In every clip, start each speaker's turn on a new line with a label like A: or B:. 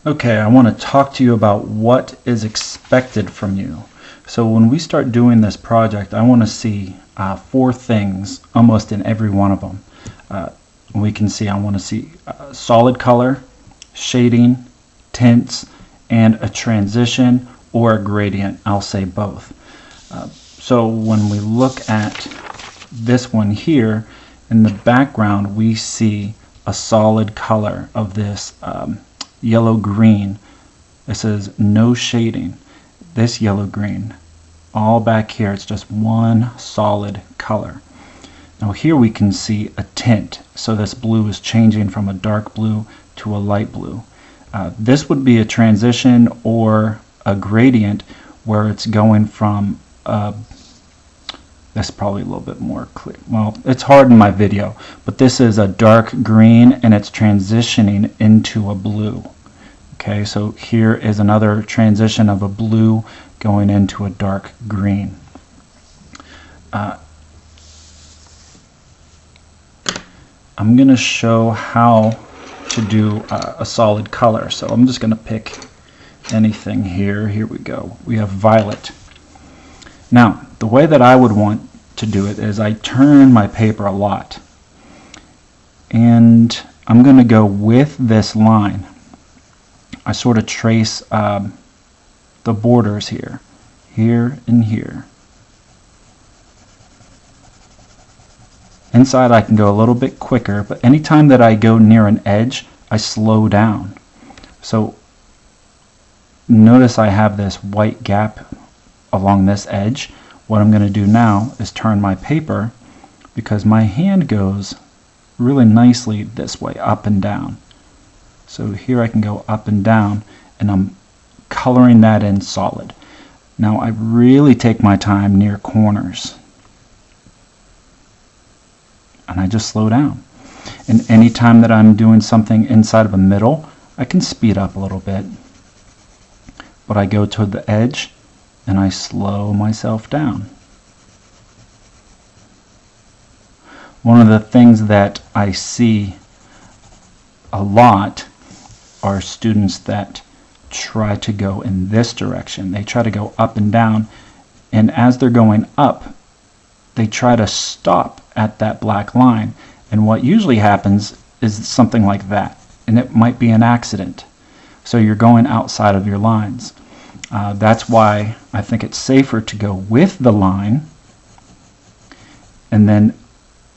A: Okay, I want to talk to you about what is expected from you. So when we start doing this project, I want to see 4 things almost in every one of them. We can see I want to see solid color, shading, tints, and a transition or a gradient. I'll say both. So when we look at this one here, in the background we see a solid color of this yellow-green. This is no shading. This yellow-green, all back here, it's just one solid color. Now here we can see a tint. So this blue is changing from a dark blue to a light blue. This would be a transition or a gradient where it's going from that's probably a little bit more clear. Well, it's hard in my video, but this is a dark green and it's transitioning into a blue. Okay, so here is another transition of a blue going into a dark green. I'm going to show how to do a solid color. So I'm just going to pick anything here. Here we go. We have violet. Now, the way that I would want to do it is I turn my paper a lot. And I'm going to go with this line. I sort of trace the borders here and here. Inside I can go a little bit quicker, but anytime that I go near an edge, I slow down. So notice I have this white gap along this edge. What I'm going to do now is turn my paper, because my hand goes really nicely this way, up and down. So here I can go up and down, and I'm coloring that in solid. Now I really take my time near corners, and I just slow down. And anytime that I'm doing something inside of a middle, I can speed up a little bit. But I go to the edge and I slow myself down. One of the things that I see a lot are students that try to go in this direction. They try to go up and down, and as they're going up, they try to stop at that black line. And what usually happens is something like that, and it might be an accident. So you're going outside of your lines. That's why I think it's safer to go with the line and then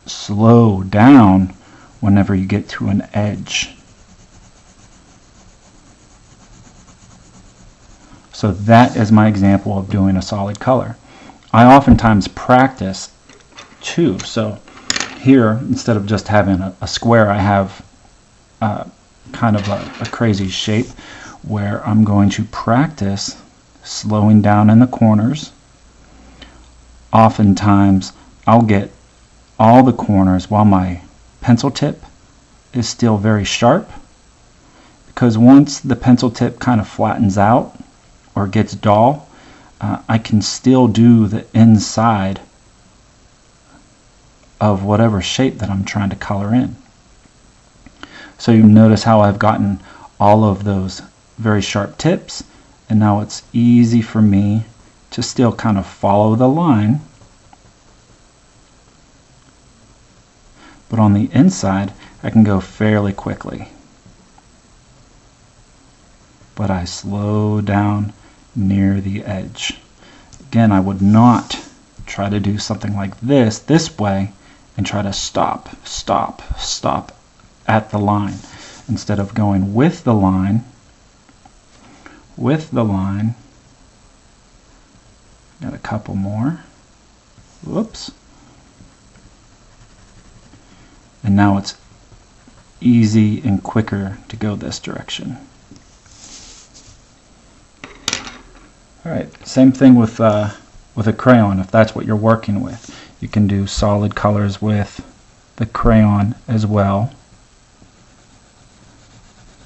A: slow down whenever you get to an edge. So that is my example of doing a solid color. I oftentimes practice too. So here, instead of just having a square, I have kind of a crazy shape where I'm going to practice slowing down in the corners. Oftentimes I'll get all the corners while my pencil tip is still very sharp, because once the pencil tip kind of flattens out or gets dull, I can still do the inside of whatever shape that I'm trying to color in. So you notice how I've gotten all of those very sharp tips, and now it's easy for me to still kind of follow the line, but on the inside I can go fairly quickly. But I slow down near the edge. Again, I would not try to do something like this way and try to stop at the line. Instead of going with the line, got a couple more. Whoops. And now it's easy and quicker to go this direction. Alright, same thing with a crayon, if that's what you're working with. You can do solid colors with the crayon as well.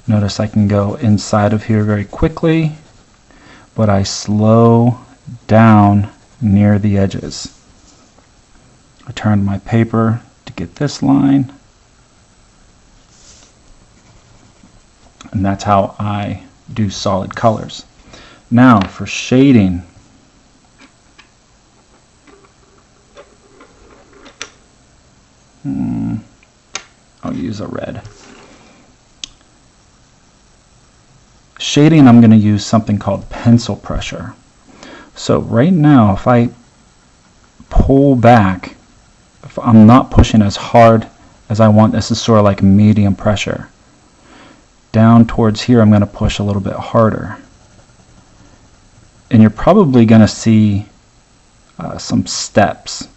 A: Notice I can go inside of here very quickly, but I slow down near the edges. I turn my paper to get this line, and that's how I do solid colors. Now for shading, I'll use a red. Shading, I'm going to use something called pencil pressure. So right now, if I pull back, if I'm not pushing as hard as I want, this is sort of like medium pressure. Down towards here, I'm going to push a little bit harder. And you're probably going to see some steps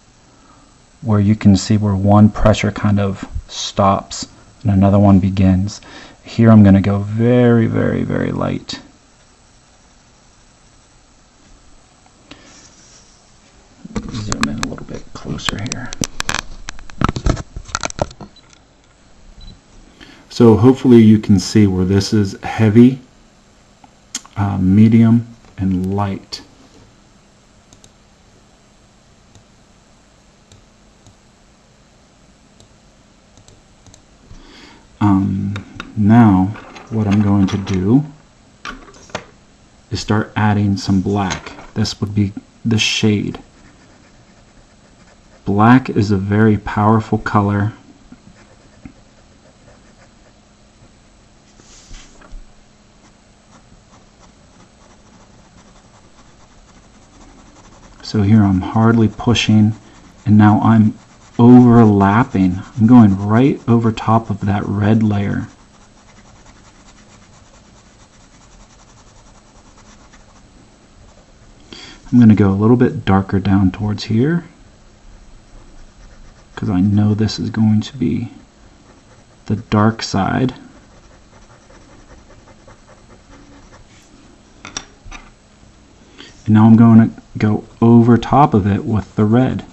A: where you can see where one pressure kind of stops and another one begins. Here I'm going to go very, very, very light. Zoom in a little bit closer here. So hopefully you can see where this is heavy, medium, and light. Now what I'm going to do is start adding some black. This would be the shade. Black is a very powerful color. So here I'm hardly pushing, and now I'm overlapping. I'm going right over top of that red layer. I'm going to go a little bit darker down towards here because I know this is going to be the dark side. And now I'm going to go over top of it with the red.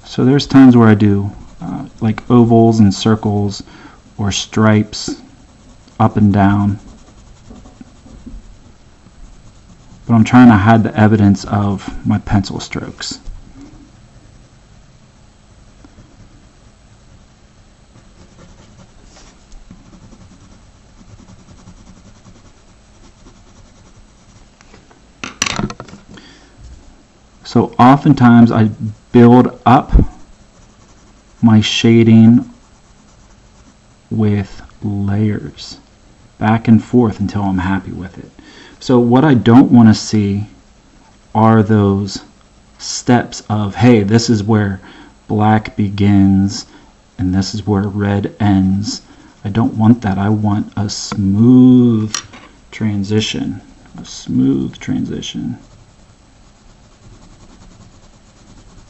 A: So there's times where I do like ovals and circles or stripes up and down. But I'm trying to hide the evidence of my pencil strokes. So oftentimes I build up my shading with layers back and forth until I'm happy with it. So what I don't want to see are those steps of, hey, this is where black begins and this is where red ends. I don't want that. I want a smooth transition. A smooth transition.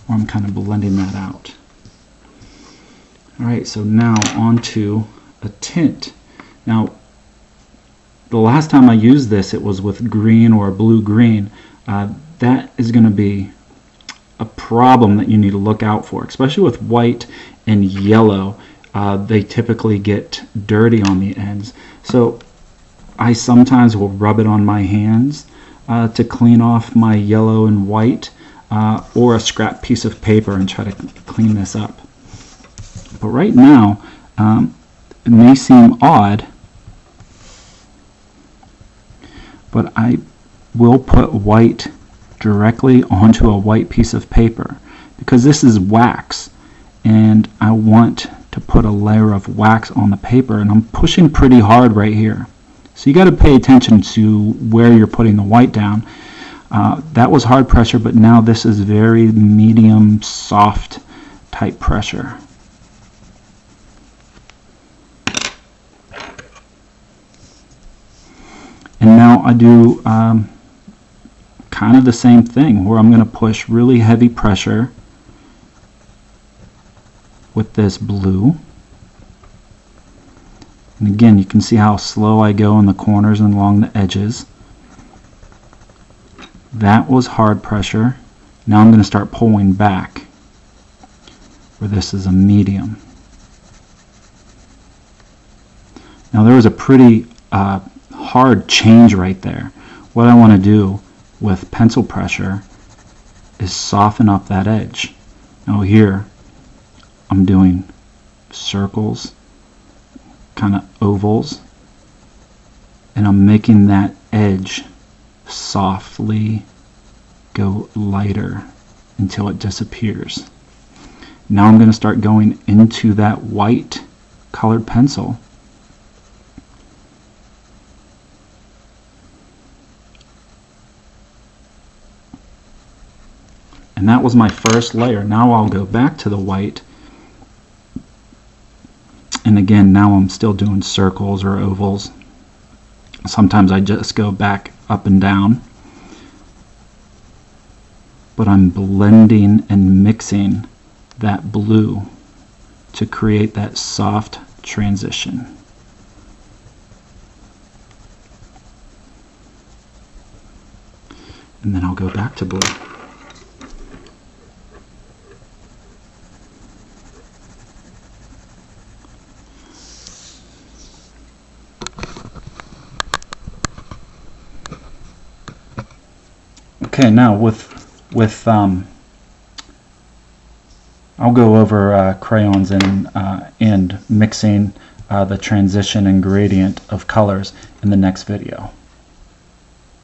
A: Or I'm kind of blending that out. Alright, so now onto a tint. Now, the last time I used this, it was with green or blue-green. That is going to be a problem that you need to look out for, especially with white and yellow. They typically get dirty on the ends. So I sometimes will rub it on my hands to clean off my yellow and white, or a scrap piece of paper and try to clean this up. But right now, it may seem odd, but I will put white directly onto a white piece of paper because this is wax and I want to put a layer of wax on the paper, and I'm pushing pretty hard right here. So you got to pay attention to where you're putting the white down. That was hard pressure, but now this is very medium, soft type pressure. And now I do kind of the same thing where I'm going to push really heavy pressure with this blue. And again, you can see how slow I go in the corners and along the edges. That was hard pressure. Now I'm going to start pulling back where this is a medium. Now there was a pretty hard change right there. What I want to do with pencil pressure is soften up that edge. Now here I'm doing circles, kind of ovals, and I'm making that edge softly go lighter until it disappears. Now I'm going to start going into that white colored pencil. And that was my first layer. Now I'll go back to the white. And again, now I'm still doing circles or ovals. Sometimes I just go back up and down. But I'm blending and mixing that blue to create that soft transition. And then I'll go back to blue. Okay, now I'll go over crayons and mixing the transition and gradient of colors in the next video.